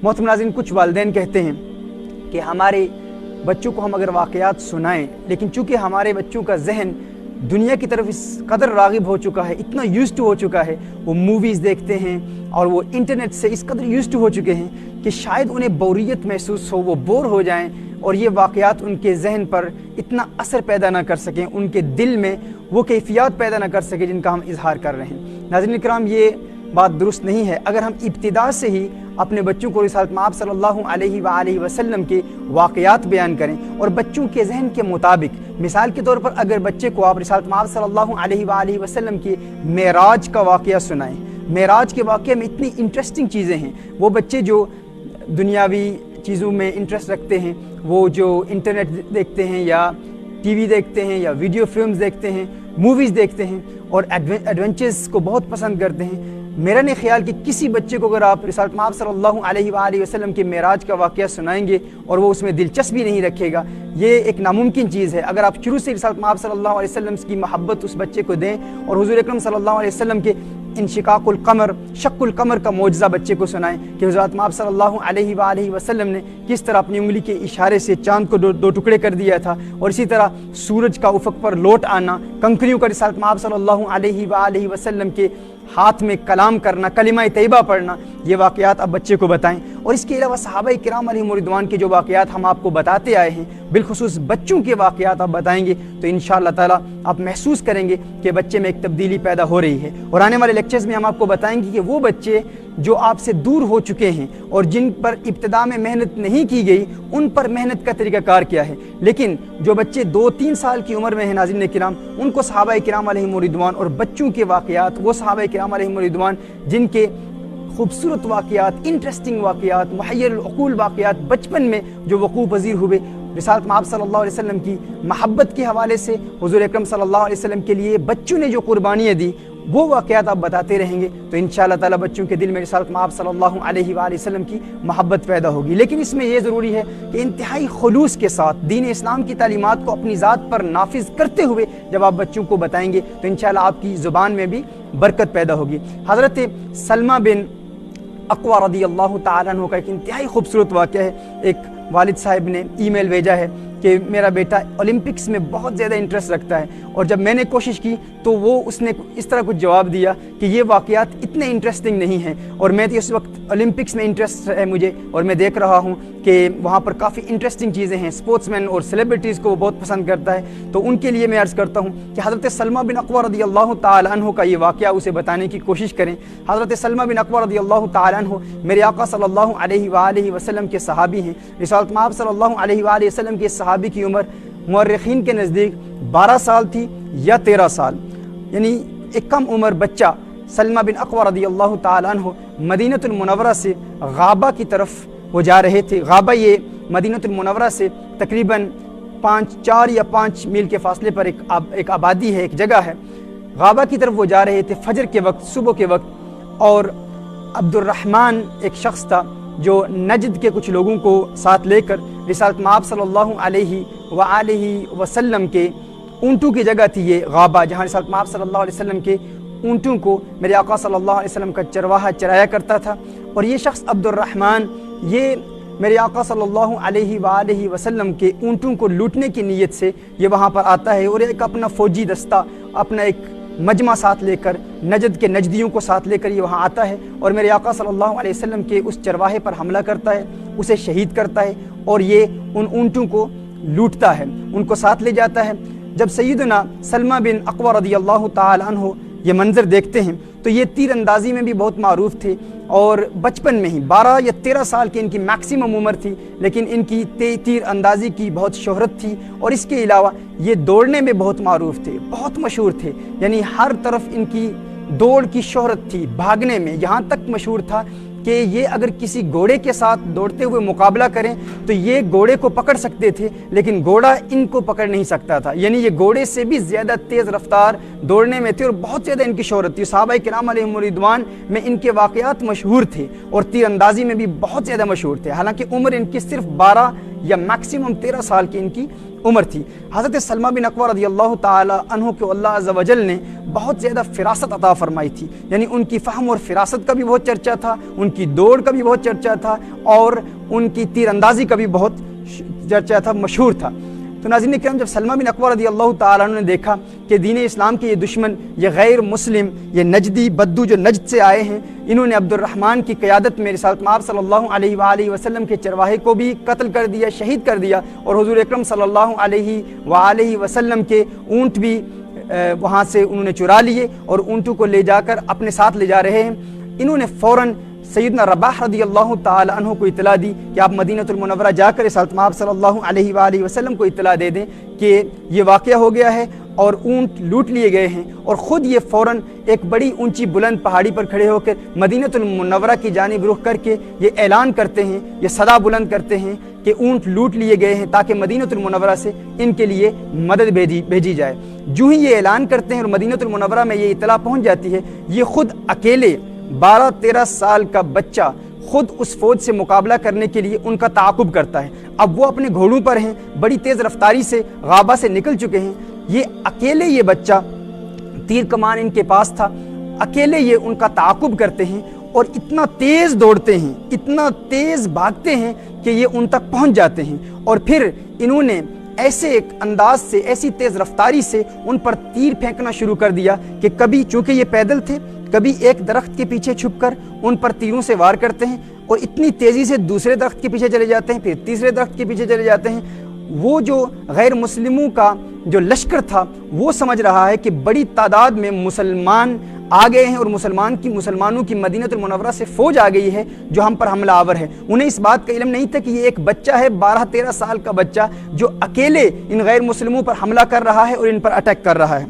محترم ناظرین، کچھ والدین کہتے ہیں کہ ہمارے بچوں کو ہم اگر واقعات سنائیں، لیکن چونکہ ہمارے بچوں کا ذہن دنیا کی طرف اس قدر راغب ہو چکا ہے، اتنا یوزڈ ہو چکا ہے، وہ موویز دیکھتے ہیں اور وہ انٹرنیٹ سے اس قدر یوزڈ ہو چکے ہیں کہ شاید انہیں بوریت محسوس ہو، وہ بور ہو جائیں اور یہ واقعات ان کے ذہن پر اتنا اثر پیدا نہ کر سکیں، ان کے دل میں وہ کیفیات پیدا نہ کر سکیں جن کا ہم اظہار کر رہے ہیں۔ ناظرین کرام، یہ بات درست نہیں ہے۔ اگر ہم ابتدا سے ہی اپنے بچوں کو رسالت مآب صلی اللہ علیہ وآلہ وسلم کے واقعات بیان کریں اور بچوں کے ذہن کے مطابق، مثال کے طور پر اگر بچے کو آپ رسالت مآب صلی اللہ علیہ وآلہ وسلم کے معراج کا واقعہ سنائیں، معراج کے واقعے میں اتنی انٹرسٹنگ چیزیں ہیں، وہ بچے جو دنیاوی چیزوں میں انٹرسٹ رکھتے ہیں، وہ جو انٹرنیٹ دیکھتے ہیں یا ٹی وی دیکھتے ہیں یا ویڈیو فلمز دیکھتے ہیں، موویز دیکھتے ہیں اور ایڈونچرز کو بہت پسند کرتے ہیں، میرا نہیں خیال کہ کسی بچے کو اگر آپ رسالت مآب صلی اللہ علیہ وآلہ وسلم کے معراج کا واقعہ سنائیں گے اور وہ اس میں دلچسپی نہیں رکھے گا، یہ ایک ناممکن چیز ہے۔ اگر آپ شروع سے رسالت مآب صلی اللہ علیہ وسلم کی محبت اس بچے کو دیں اور حضور اکرم صلی اللہ علیہ وسلم کے انشقاق القمر، شق القمر کا معجزہ بچے کو سنائیں کہ حضرت مآب صلی اللہ علیہ وآلہ وسلم نے کس طرح اپنی انگلی کے اشارے سے چاند کو دو ٹکڑے کر دیا تھا، اور اسی طرح سورج کا افق پر لوٹ آنا، کنکریوں کا رسالت مآب صلی اللہ علیہ وآلہ وسلم کے ہاتھ میں کلام کرنا، کلمہ طیبہ پڑھنا، یہ واقعات آپ بچے کو بتائیں۔ اور اس کے علاوہ صحابہ کرام علیہم رضوان کے جو واقعات ہم آپ کو بتاتے آئے ہیں، بالخصوص بچوں کے واقعات آپ بتائیں گے تو انشاءاللہ تعالی آپ محسوس کریں گے کہ بچے میں ایک تبدیلی پیدا ہو رہی ہے۔ اور آنے والے لیکچرز میں ہم آپ کو بتائیں گے کہ وہ بچے جو آپ سے دور ہو چکے ہیں اور جن پر ابتدا میں محنت نہیں کی گئی، ان پر محنت کا طریقہ کار کیا ہے، لیکن جو بچے 2-3 سال کی عمر میں ہیں ناظرین کرام، ان کو صحابہ کرام علیہم رضوان اور بچوں کے واقعات، وہ صحابہ کرام علیہم رضوان جن کے خوبصورت واقعات، انٹرسٹنگ واقعات، محیر العقول واقعات بچپن میں جو وقوع پذیر ہوئے، رسالت مآب صلی اللہ علیہ وسلم کی محبت کے حوالے سے حضور اکرم صلی اللہ علیہ وسلم کے لیے بچوں نے جو قربانیاں دی، وہ واقعات آپ بتاتے رہیں گے تو انشاءاللہ تعالی بچوں کے دل میں رسالت مآب صلی اللہ علیہ وآلہ وسلم کی محبت پیدا ہوگی۔ لیکن اس میں یہ ضروری ہے کہ انتہائی خلوص کے ساتھ دین اسلام کی تعلیمات کو اپنی ذات پر نافذ کرتے ہوئے جب آپ بچوں کو بتائیں گے تو انشاءاللہ آپ کی زبان میں بھی برکت پیدا ہوگی۔ حضرت سلمہ بن اقویٰ رضی اللہ تعالیٰ عنہ کا ایک انتہائی خوبصورت واقعہ ہے۔ ایک والد صاحب نے ای میل بھیجا ہے کہ میرا بیٹا اولمپکس میں بہت زیادہ انٹرسٹ رکھتا ہے، اور جب میں نے کوشش کی تو اس نے اس طرح کچھ جواب دیا کہ یہ واقعات اتنے انٹرسٹنگ نہیں ہیں، اور میں اس وقت اولمپکس میں انٹرسٹ ہے مجھے، اور میں دیکھ رہا ہوں کہ وہاں پر کافی انٹرسٹنگ چیزیں ہیں، اسپورٹس مین اور سیلیبریٹیز کو وہ بہت پسند کرتا ہے، تو ان کے لیے میں عرض کرتا ہوں کہ حضرت سلمہ بن اقویٰ رضی اللہ تعالیٰ عنہ کا یہ واقعہ اسے بتانے کی کوشش کریں۔ حضرت سلمہ بن اقویٰ رضی اللہ تعالیٰ عنہ میرے آقا صلی اللہ علیہ وآلہ وسلم کے صحابی ہیں۔ رسالت مآب صلی اللہ علیہ وآلہ وسلم کے صحابی کی عمر مورخین کے نزدیک 12 سال تھی یا 13 سال، یعنی ایک کم عمر بچہ سلمہ بن اقویٰ رضی اللہ تعالیٰ عنہ مدینہ المنورہ سے غابہ کی طرف وہ جا رہے تھے۔ غابہ یہ مدینہ المنورہ سے تقریباً 4 یا 5 میل کے فاصلے پر ایک آبادی ہے، ایک جگہ ہے۔ غابہ کی طرف وہ جا رہے تھے فجر کے وقت، صبح کے وقت، اور عبد الرحمن ایک شخص تھا جو نجد کے کچھ لوگوں کو ساتھ لے کر رسالت مآب صلی اللہ علیہ وآلہ وسلم کے اونٹوں کی جگہ تھی یہ غابہ، جہاں رسالت مآب صلی اللہ علیہ وسلم کے اونٹوں کو میرے آقا صلی اللہ علیہ وسلم کا چرواہا چرایا کرتا تھا۔ اور یہ شخص عبد الرحمن، یہ میرے آقا صلی اللہ علیہ وآلہ وسلم کے اونٹوں کو لوٹنے کی نیت سے یہ وہاں پر آتا ہے، اور ایک اپنا فوجی دستہ، اپنا ایک مجمع ساتھ لے کر، نجد کے نجدیوں کو ساتھ لے کر یہ وہاں آتا ہے، اور میرے آقا صلی اللہ علیہ وسلم کے اس چرواہے پر حملہ کرتا ہے، اسے شہید کرتا ہے، اور یہ ان اونٹوں کو لوٹتا ہے، ان کو ساتھ لے جاتا ہے۔ جب سیدنا سلمہ بن اقویٰ رضی اللہ تعالی عنہ یہ منظر دیکھتے ہیں تو یہ تیر اندازی میں بھی بہت معروف تھے، اور بچپن میں ہی 12 یا 13 سال کی ان کی میکسیمم عمر تھی، لیکن ان کی تیر اندازی کی بہت شہرت تھی، اور اس کے علاوہ یہ دوڑنے میں بہت معروف تھے، بہت مشہور تھے، یعنی ہر طرف ان کی دوڑ کی شہرت تھی، بھاگنے میں یہاں تک مشہور تھا کہ یہ اگر کسی گھوڑے کے ساتھ دوڑتے ہوئے مقابلہ کریں تو یہ گھوڑے کو پکڑ سکتے تھے، لیکن گھوڑا ان کو پکڑ نہیں سکتا تھا، یعنی یہ گھوڑے سے بھی زیادہ تیز رفتار دوڑنے میں تھے، اور بہت زیادہ ان کی شہرت تھی۔ صحابہ کرام علیہم رضوان میں ان کے واقعات مشہور تھے، اور تیر اندازی میں بھی بہت زیادہ مشہور تھے، حالانکہ عمر ان کی صرف 12 یا میکسیمم 13 سال کی ان کی عمر تھی۔ حضرت سلمہ بن اکوع رضی اللہ تعالی عنہ کو اللہ عز و جل نے بہت زیادہ فراست عطا فرمائی تھی، یعنی ان کی فہم اور فراست کا بھی بہت چرچا تھا، ان کی دوڑ کا بھی بہت چرچا تھا، اور ان کی تیر اندازی کا بھی بہت چرچا تھا، مشہور تھا۔ تو ناظرین کرام، جب سلمہ بن اکوع رضی اللہ تعالیٰ عنہ نے دیکھا کہ دین اسلام کے یہ دشمن، یہ غیر مسلم، یہ نجدی بدو جو نجد سے آئے ہیں، انہوں نے عبد الرحمن کی قیادت میں رسالت مآب صلی اللہ علیہ وآلہ وسلم کے چرواہے کو بھی قتل کر دیا، شہید کر دیا، اور حضور اکرم صلی اللہ علیہ وآلہ وسلم کے اونٹ بھی وہاں سے انہوں نے چرا لیے اور اونٹوں کو لے جا کر اپنے ساتھ لے جا رہے ہیں، انہوں نے فوراً سیدنا رباح رضی اللہ تعالی عنہ کو اطلاع دی کہ آپ مدینہ المنورہ جا کر رسالت مآب صلی اللہ علیہ وآلہ وسلم کو اطلاع دے دیں کہ یہ واقعہ ہو گیا ہے اور اونٹ لوٹ لیے گئے ہیں، اور خود یہ فوراً ایک بڑی اونچی بلند پہاڑی پر کھڑے ہو کر مدینہ المنورہ کی جانب رخ کر کے یہ اعلان کرتے ہیں، یہ صدا بلند کرتے ہیں کہ اونٹ لوٹ لیے گئے ہیں تاکہ مدینہ المنورہ سے ان کے لیے مدد بھیجی جائے۔ جو ہی یہ اعلان کرتے ہیں اور مدینہ المنورہ میں یہ اطلاع پہنچ جاتی ہے، یہ خود اکیلے 12-13 سال کا بچہ خود اس فوج سے مقابلہ کرنے کے لیے ان کا تعاقب کرتا ہے۔ اب وہ اپنے گھوڑوں پر ہیں، بڑی تیز رفتاری سے غابہ سے نکل چکے ہیں، یہ اکیلے یہ بچہ، تیر کمان ان کے پاس تھا، اکیلے یہ ان کا تعاقب کرتے ہیں اور اتنا تیز دوڑتے ہیں، اتنا تیز بھاگتے ہیں کہ یہ ان تک پہنچ جاتے ہیں، اور پھر انہوں نے ایسے ایک انداز سے، ایسی تیز رفتاری سے ان پر تیر پھینکنا شروع کر دیا کہ کبھی چونکہ یہ پیدل تھے، کبھی ایک درخت کے پیچھے چھپ کر ان پر تیروں سے وار کرتے ہیں اور اتنی تیزی سے دوسرے درخت کے پیچھے چلے جاتے ہیں، پھر تیسرے درخت کے پیچھے چلے جاتے ہیں۔ وہ جو غیر مسلموں کا جو لشکر تھا وہ سمجھ رہا ہے کہ بڑی تعداد میں مسلمان آ گئے ہیں اور مسلمانوں کی مدینہ المنورہ سے فوج آ گئی ہے جو ہم پر حملہ آور ہے۔ انہیں اس بات کا علم نہیں تھا کہ یہ ایک بچہ ہے، 12-13 سال کا بچہ جو اکیلے ان غیر مسلموں پر حملہ کر رہا ہے اور ان پر اٹیک کر رہا ہے۔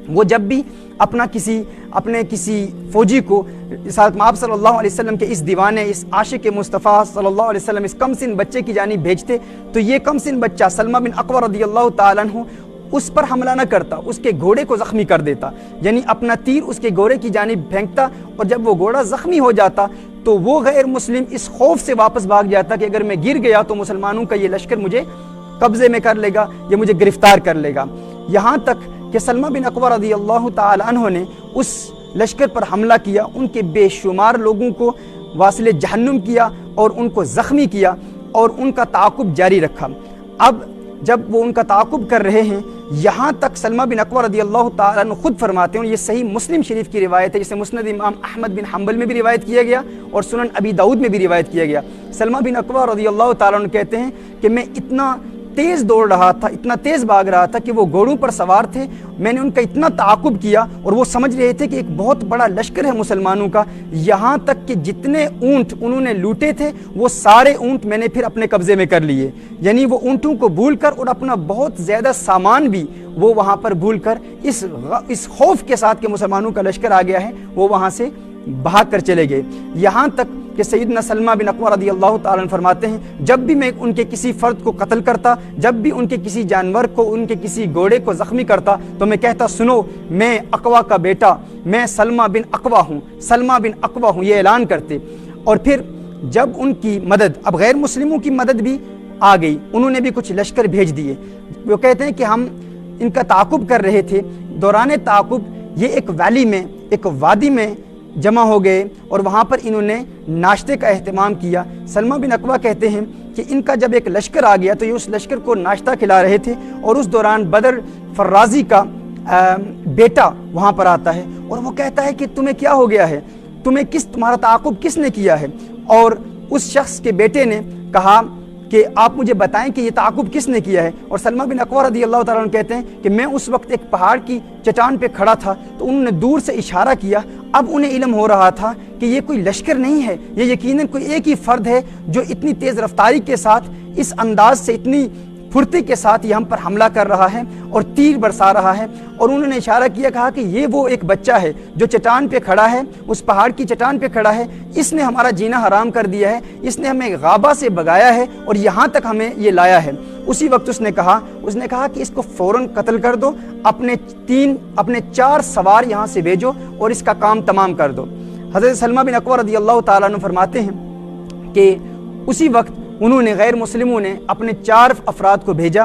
وہ جب بھی اپنے کسی فوجی کو رسالت مآب صلی اللہ علیہ وسلم کے اس دیوانے، اس عاشق مصطفیٰ صلی اللہ علیہ وسلم، اس کم سن بچے کی جانب بھیجتے تو یہ کم سن بچہ سلمہ بن اکوع رضی اللہ تعالیٰ عنہ اس پر حملہ نہ کرتا، اس کے گھوڑے کو زخمی کر دیتا، یعنی اپنا تیر اس کے گھوڑے کی جانب پھینکتا، اور جب وہ گھوڑا زخمی ہو جاتا تو وہ غیر مسلم اس خوف سے واپس بھاگ جاتا کہ اگر میں گر گیا تو مسلمانوں کا یہ لشکر مجھے قبضے میں کر لے گا یا مجھے گرفتار کر لے گا۔ یہاں تک کہ سلمہ بن اکوع رضی اللہ تعالی عنہ نے اس لشکر پر حملہ کیا، ان کے بے شمار لوگوں کو واصل جہنم کیا اور ان کو زخمی کیا اور ان کا تعاقب جاری رکھا۔ اب جب وہ ان کا تعاقب کر رہے ہیں، یہاں تک سلمہ بن اکوع رضی اللہ تعالیٰ عنہ خود فرماتے ہیں، اور یہ صحیح مسلم شریف کی روایت ہے، جسے مسند امام احمد بن حنبل میں بھی روایت کیا گیا اور سنن ابی داؤد میں بھی روایت کیا گیا۔ سلمہ بن اکوع رضی اللہ تعالیٰ عنہ کہتے ہیں کہ میں اتنا تیز دوڑ رہا تھا، اتنا تیز بھاگ رہا تھا کہ وہ گھوڑوں پر سوار تھے، میں نے ان کا اتنا تعاقب کیا اور وہ سمجھ رہے تھے کہ ایک بہت بڑا لشکر ہے مسلمانوں کا، یہاں تک کہ جتنے اونٹ انہوں نے لوٹے تھے وہ سارے اونٹ میں نے پھر اپنے قبضے میں کر لیے، یعنی وہ اونٹوں کو بھول کر اور اپنا بہت زیادہ سامان بھی وہ وہاں پر بھول کر اس خوف کے ساتھ کہ مسلمانوں کا لشکر آ گیا ہے وہ وہاں سے بھاگ کر چلے گئے۔ یہاں تک کہ سیدنا سلمہ بن اکوع رضی اللہ تعالیٰ عنہ فرماتے ہیں، جب بھی میں ان کے کسی فرد کو قتل کرتا، جب بھی ان کے کسی جانور کو، ان کے کسی گھوڑے کو زخمی کرتا تو میں کہتا، سنو میں اکوع کا بیٹا، میں سلمہ بن اکوع ہوں، سلمہ بن اکوع ہوں، یہ اعلان کرتے۔ اور پھر جب ان کی مدد، اب غیر مسلموں کی مدد بھی آ گئی، انہوں نے بھی کچھ لشکر بھیج دیے۔ وہ کہتے ہیں کہ ہم ان کا تعاقب کر رہے تھے، دوران تعاقب یہ ایک ویلی میں، ایک وادی میں جمع ہو گئے اور وہاں پر انہوں نے ناشتے کا اہتمام کیا۔ سلمہ بن اکوع کہتے ہیں کہ ان کا جب ایک لشکر آ گیا تو یہ اس لشکر کو ناشتہ کھلا رہے تھے، اور اس دوران بدر فرازی کا بیٹا وہاں پر آتا ہے اور وہ کہتا ہے کہ تمہیں کیا ہو گیا ہے، تمہارا تعاقب کس نے کیا ہے؟ اور اس شخص کے بیٹے نے کہا کہ آپ مجھے بتائیں کہ یہ تعاقب کس نے کیا ہے۔ اور سلمہ بن اکوع رضی اللہ تعالیٰ عنہ کہتے ہیں کہ میں اس وقت ایک پہاڑ کی چٹان پہ کھڑا تھا تو انہوں نے دور سے اشارہ کیا، اب انہیں علم ہو رہا تھا کہ یہ کوئی لشکر نہیں ہے، یہ یقیناً کوئی ایک ہی فرد ہے جو اتنی تیز رفتاری کے ساتھ، اس انداز سے، اتنی پھرتی کے ساتھ یہ ہم پر حملہ کر رہا ہے اور تیر برسا رہا ہے۔ اور انہوں نے اشارہ کیا، کہا کہ یہ وہ ایک بچہ ہے جو چٹان پہ کھڑا ہے، اس پہاڑ کی چٹان پہ کھڑا ہے، اس نے ہمارا جینا حرام کر دیا ہے، اس نے ہمیں غابہ سے بگایا ہے اور یہاں تک ہمیں یہ لایا ہے۔ اسی وقت اس نے کہا کہ اس کو فوراً قتل کر دو، اپنے 4 سوار یہاں سے بھیجو اور اس کا کام تمام کر دو۔ حضرت سلمہ بن اکوع رضی اللہ تعالیٰ عنہ فرماتے ہیں کہ اسی وقت انہوں نے غیر مسلموں نے اپنے 4 افراد کو بھیجا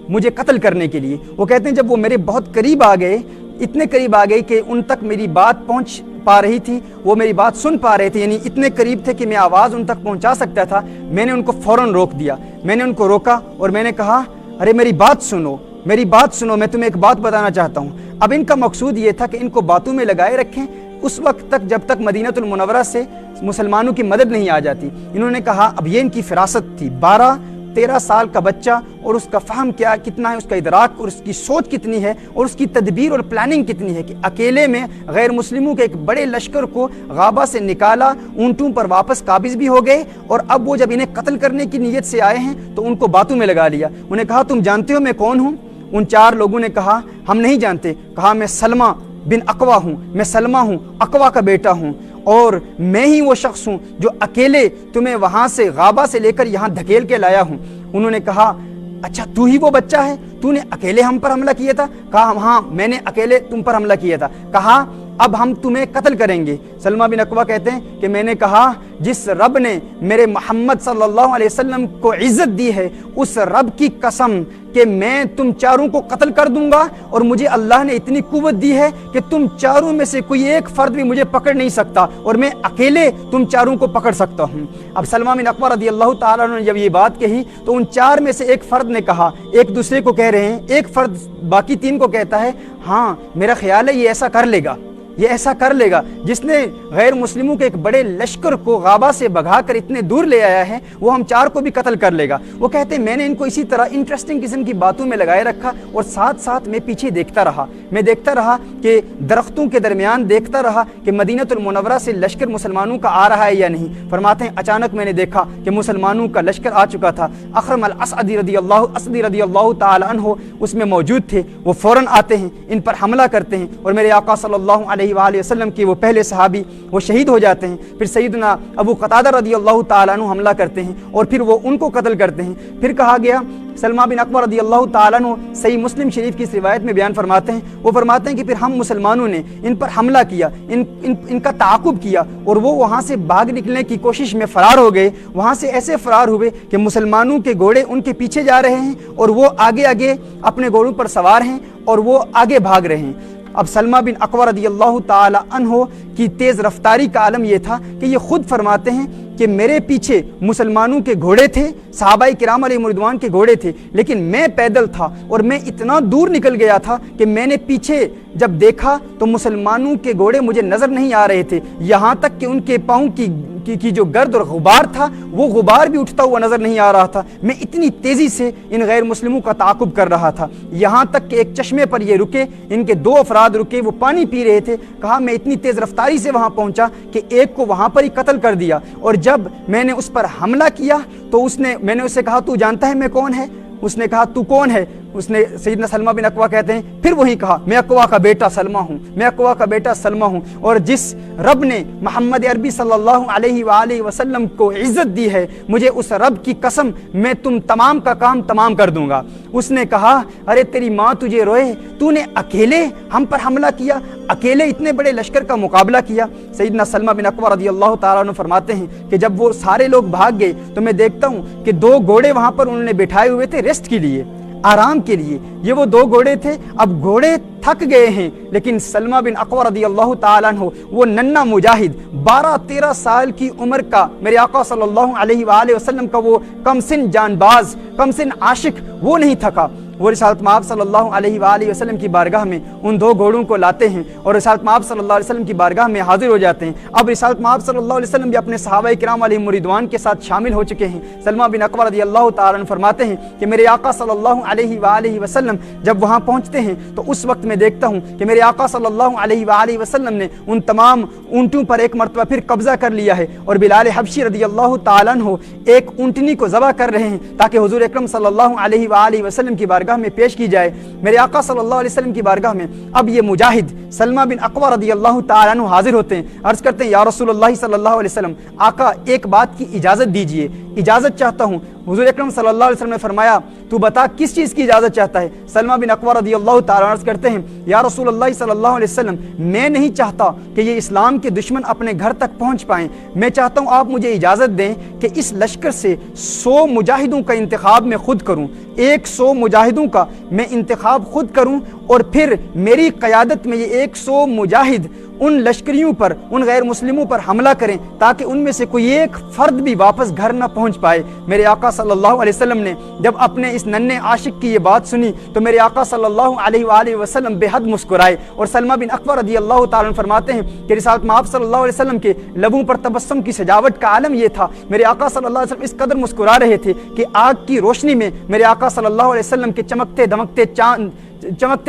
مجھے قتل کرنے کے لیے۔ وہ کہتے ہیں جب وہ میرے بہت قریب آ گئے، اتنے قریب آ گئے کہ ان تک میری بات پہنچ پا رہی تھی، وہ میری بات سن پا رہے تھے، یعنی اتنے قریب تھے کہ میں آواز ان تک پہنچا سکتا تھا، میں نے ان کو فوراً روک دیا۔ میں نے ان کو روکا اور میں نے کہا ارے میری بات سنو، میری بات سنو، میں تمہیں ایک بات بتانا چاہتا ہوں۔ اب ان کا مقصود یہ تھا کہ ان کو باتوں میں لگائے رکھیں اس وقت تک جب تک مدینہ المنورہ سے مسلمانوں کی مدد نہیں آ جاتی۔ انہوں نے کہا اب یہ ان کی فراست تھی، 12-13 سال کا بچہ اور اس کا فہم کتنا ہے، اس کا ادراک اور اس کی سوچ کتنی ہے اور اس کی تدبیر اور پلاننگ کتنی ہے کہ اکیلے میں غیر مسلموں کے ایک بڑے لشکر کو غابہ سے نکالا، اونٹوں پر واپس قابض بھی ہو گئے، اور اب وہ جب انہیں قتل کرنے کی نیت سے آئے ہیں تو ان کو باتوں میں لگا لیا۔ انہیں کہا تم جانتے ہو میں کون ہوں؟ ان 4 لوگوں نے کہا ہم نہیں جانتے۔ کہا میں سلمہ بن اقوا ہوں، میں سلمہ ہوں، اقوا کا بیٹا ہوں، اور میں ہی وہ شخص ہوں جو اکیلے تمہیں وہاں سے غابہ سے لے کر یہاں دھکیل کے لایا ہوں۔ انہوں نے کہا اچھا تو ہی وہ بچہ ہے، تو نے اکیلے ہم پر حملہ کیا تھا؟ کہا ہاں میں نے اکیلے تم پر حملہ کیا تھا۔ کہا اب ہم تمہیں قتل کریں گے۔ سلمہ بن اقوا کہتے ہیں کہ میں نے کہا جس رب نے میرے محمد صلی اللہ علیہ وسلم کو عزت دی ہے اس رب کی قسم کہ میں تم 4 کو قتل کر دوں گا، اور مجھے اللہ نے اتنی قوت دی ہے کہ تم 4 میں سے کوئی ایک فرد بھی مجھے پکڑ نہیں سکتا، اور میں اکیلے تم 4 کو پکڑ سکتا ہوں۔ اب سلمہ بن اقوا رضی اللہ تعالیٰ عنہ نے جب یہ بات کہی تو ان 4 میں سے ایک فرد نے کہا، ایک دوسرے کو کہہ رہے ہیں، ایک فرد باقی 3 کو کہتا ہے ہاں میرا خیال ہے یہ ایسا کر لے گا، یہ ایسا کر لے گا، جس نے غیر مسلموں کے ایک بڑے لشکر کو غابہ سے بھگا کر اتنے دور لے آیا ہے وہ ہم 4 کو بھی قتل کر لے گا۔ وہ کہتے ہیں میں نے ان کو اسی طرح انٹرسٹنگ قسم کی باتوں میں لگائے رکھا، اور ساتھ ساتھ میں پیچھے دیکھتا رہا، میں دیکھتا رہا کہ درختوں کے درمیان دیکھتا رہا کہ مدینہ المنورہ سے لشکر مسلمانوں کا آ رہا ہے یا نہیں۔ فرماتے ہیں اچانک میں نے دیکھا کہ مسلمانوں کا لشکر آ چکا تھا۔ اخرم الاسعدی رضی اللہ تعالی عنہ اس میں موجود تھے۔ وہ فوراً آتے ہیں، ان پر حملہ کرتے ہیں، اور میرے آقا صلی اللہ علیہ وآلہ وسلم کے وہ پہلے صحابی وہ شہید ہو جاتے ہیں۔ پھر سیدنا ابو قتادہ رضی اللہ تعالیٰ عنہ حملہ کرتے ہیں اور پھر وہ ان کو قتل کرتے ہیں۔ پھر کہا گیا سلمہ بن اقوا رضی اللہ تعالیٰ عنہ صحیح مسلم شریف کی اس روایت میں بیان فرماتے ہیں، وہ فرماتے ہیں کہ پھر ہم مسلمانوں نے ان پر حملہ کیا، ان کا تعاقب کیا، اور وہ وہاں سے بھاگ نکلنے کی کوشش میں فرار ہو گئے۔ وہاں سے ایسے فرار ہوئے کہ مسلمانوں کے گھوڑے ان کے پیچھے جا رہے ہیں اور وہ آگے آگے اپنے گھوڑوں پر سوار ہیں اور وہ آگے بھاگ رہے ہیں۔ اب سلمہ بن اقوا رضی اللہ تعالی عنہ کی تیز رفتاری کا عالم یہ تھا کہ یہ خود فرماتے ہیں کہ میرے پیچھے مسلمانوں کے گھوڑے تھے، صحابہ کرام علیہ رضوان کے گھوڑے تھے، لیکن میں پیدل تھا اور میں اتنا دور نکل گیا تھا کہ میں نے پیچھے جب دیکھا تو مسلمانوں کے گھوڑے مجھے نظر نہیں آ رہے تھے، یہاں تک کہ ان کے پاؤں کی جو گرد اور غبار تھا وہ غبار بھی اٹھتا ہوا نظر نہیں آ رہا تھا۔ میں اتنی تیزی سے ان غیر مسلموں کا تعاقب کر رہا تھا، یہاں تک کہ ایک چشمے پر یہ رکے، ان کے 2 افراد رکے، وہ پانی پی رہے تھے۔ کہا میں اتنی تیز رفتاری سے وہاں پہنچا کہ ایک کو وہاں پر ہی قتل کر دیا، اور جب میں نے اس پر حملہ کیا تو میں نے اسے کہا تو جانتا ہے میں کون ہے؟ اس نے کہا تو کون ہے؟ اس نے سیدنا سلمہ بن اقوا کہتے ہیں پھر وہی کہا میں اقوا کا بیٹا سلمہ ہوں، میں اقوا کا بیٹا سلمہ ہوں، اور جس رب نے محمد عربی صلی اللہ علیہ وآلہ وسلم کو عزت دی ہے مجھے اس رب کی قسم میں تم تمام کا کام تمام کر دوں گا۔ اس نے کہا ارے تیری ماں تجھے روئے، تو نے اکیلے ہم پر حملہ کیا، اکیلے اتنے بڑے لشکر کا مقابلہ کیا۔ سیدنا سلمہ بن اقوا رضی اللہ تعالیٰ عنہ فرماتے ہیں کہ جب وہ سارے لوگ بھاگ گئے تو میں دیکھتا ہوں کہ 2 گھوڑے وہاں پر انہوں نے بٹھائے ہوئے تھے ریسٹ کے لیے، آرام کے لیے۔ یہ وہ 2 گھوڑے تھے، اب گھوڑے تھک گئے ہیں، لیکن سلمہ بن اقوا رضی اللہ تعالیٰ عنہ وہ ننھا مجاہد 12-13 سال کی عمر کا میرے آقا صلی اللہ علیہ وآلہ وسلم کا وہ کم سن جان باز، کم سن عاشق، وہ نہیں تھکا۔ وہ رسالت مآب صلی اللہ علیہ وآلہ وسلم کی بارگاہ میں ان 2 گھوڑوں کو لاتے ہیں اور رسالت مآب صلی اللہ علیہ وسلم کی بارگاہ میں حاضر ہو جاتے ہیں۔ اب رسالت مآب صلی اللہ علیہ وسلم بھی اپنے صحابہ کرام علیہم رضوان کے ساتھ شامل ہو چکے ہیں۔ سلمہ بن اقوا رضی اللہ تعالیٰ عنہ فرماتے ہیں کہ میرے آقا صلی اللہ علیہ وآلہ وسلم جب وہاں پہنچتے ہیں تو اس وقت میں دیکھتا ہوں کہ میرے آقا صلی اللہ علیہ وآلہ وسلم نے ان تمام اونٹوں پر ایک مرتبہ پھر قبضہ کر لیا ہے، اور بلال حبشی رضی اللہ تعالیٰ عنہ ایک اونٹنی کو ذبح کر رہے ہیں تاکہ حضور اکرم صلی اللہ علیہ وآلہ وسلم کی بارگاہ میں پیش کی جائے۔ میرے آقا صلی اللہ علیہ وسلم کی بارگاہ میں اب یہ مجاہد سلمہ بن اقوا رضی اللہ تعالیٰ عنہ حاضر ہوتے ہیں، عرض کرتے ہیں یا رسول اللہ صلی اللہ علیہ وسلم، آقا ایک بات کی اجازت دیجئے، اجازت چاہتا ہوں۔ حضور اکرم صلی اللہ علیہ وسلم نے فرمایا تو بتا کس چیز کی اجازت چاہتا ہے؟ سلمہ بن اکوع رضی اللہ تعالیٰ عنہ عرض کرتے ہیں یا رسول اللہ صلی اللہ علیہ وسلم میں نہیں چاہتا کہ یہ اسلام کے دشمن اپنے گھر تک پہنچ پائیں، میں چاہتا ہوں آپ مجھے اجازت دیں کہ اس لشکر سے 100 مجاہدوں کا انتخاب میں خود کروں، 100 مجاہدوں کا میں انتخاب خود کروں، اور پھر میری قیادت میں یہ 100 مجاہد ان لشکریوں پر، ان غیر مسلموں پر حملہ کریں تاکہ ان میں سے کوئی ایک فرد بھی واپس گھر نہ پہنچ پائے۔ میرے آقا صلی اللہ علیہ وسلم نے جب اپنے اس ننھے عاشق کی یہ بات سنی تو میرے آقا صلی اللہ علیہ وآلہ وسلم بے حد مسکرائے، اور سلمہ بن اکوع رضی اللہ تعالیٰ عنہ فرماتے ہیں کہ رسالت میں آپ صلی اللہ علیہ وسلم کے لبوں پر تبسم کی سجاوٹ کا عالم یہ تھا، میرے آقا صلی اللہ علیہ وسلم اس قدر مسکرا رہے تھے کہ آگ کی روشنی میں میرے آقا صلی اللہ علیہ وسلم کے چمکتے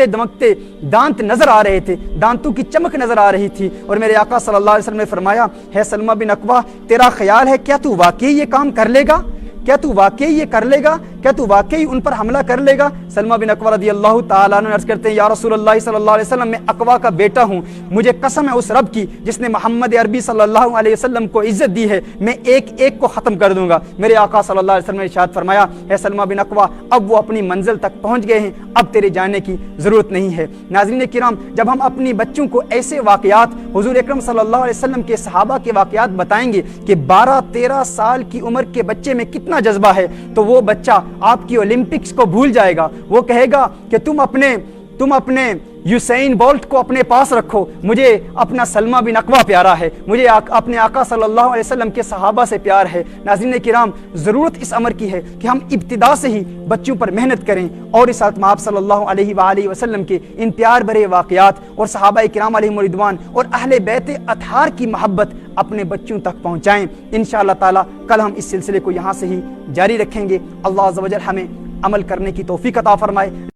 دمکتے دانت نظر آ رہے تھے، دانتوں کی چمک نظر آ رہی تھی، اور میرے آقا صلی اللہ علیہ وسلم نے فرمایا ہے سلمہ بن اکوع تیرا خیال ہے کیا تو واقعی یہ کام کر لے گا؟ کیا تو واقعی یہ کر لے گا؟ کیا تو واقعی ان پر حملہ کر لے گا؟ سلمہ بن اکوع رضی اللہ تعالیٰ عنہ عرض کرتے ہیں یا رسول اللہ صلی اللہ علیہ وسلم میں اکوع کا بیٹا ہوں، مجھے قسم ہے اس رب کی جس نے محمد عربی صلی اللہ علیہ وسلم کو عزت دی ہے، میں ایک ایک کو ختم کر دوں گا۔ میرے آقا صلی اللہ علیہ وسلم نے ارشاد فرمایا ہے سلمہ بن اکوع اب وہ اپنی منزل تک پہنچ گئے ہیں، اب تیرے جانے کی ضرورت نہیں ہے۔ ناظرین کرام، جب ہم اپنی بچوں کو ایسے واقعات حضور اکرم صلی اللہ علیہ وسلم کے صحابہ کے واقعات بتائیں گے کہ 12-13 سال کی عمر کے بچے میں کتنا جذبہ ہے، تو وہ بچہ آپ کی اولمپکس کو بھول جائے گا، وہ کہے گا کہ تم اپنے یوسین بولٹ کو اپنے پاس رکھو، مجھے اپنا سلمہ بن اکوع پیارا ہے، مجھے اپنے آقا صلی اللہ علیہ وسلم کے صحابہ سے پیار ہے۔ ناظرین کرام، ضرورت اس امر کی ہے کہ ہم ابتدا سے ہی بچوں پر محنت کریں، اور اس ساتھ آپ صلی اللہ علیہ وآلہ وسلم کے ان پیار بھرے واقعات اور صحابہ کرام علیہم رضوان اور اہل بیت اطہار کی محبت اپنے بچوں تک پہنچائیں۔ انشاءاللہ تعالیٰ کل ہم اس سلسلے کو یہاں سے ہی جاری رکھیں گے۔ اللہ عز و جل ہمیں عمل کرنے کی توفیق عطا فرمائے۔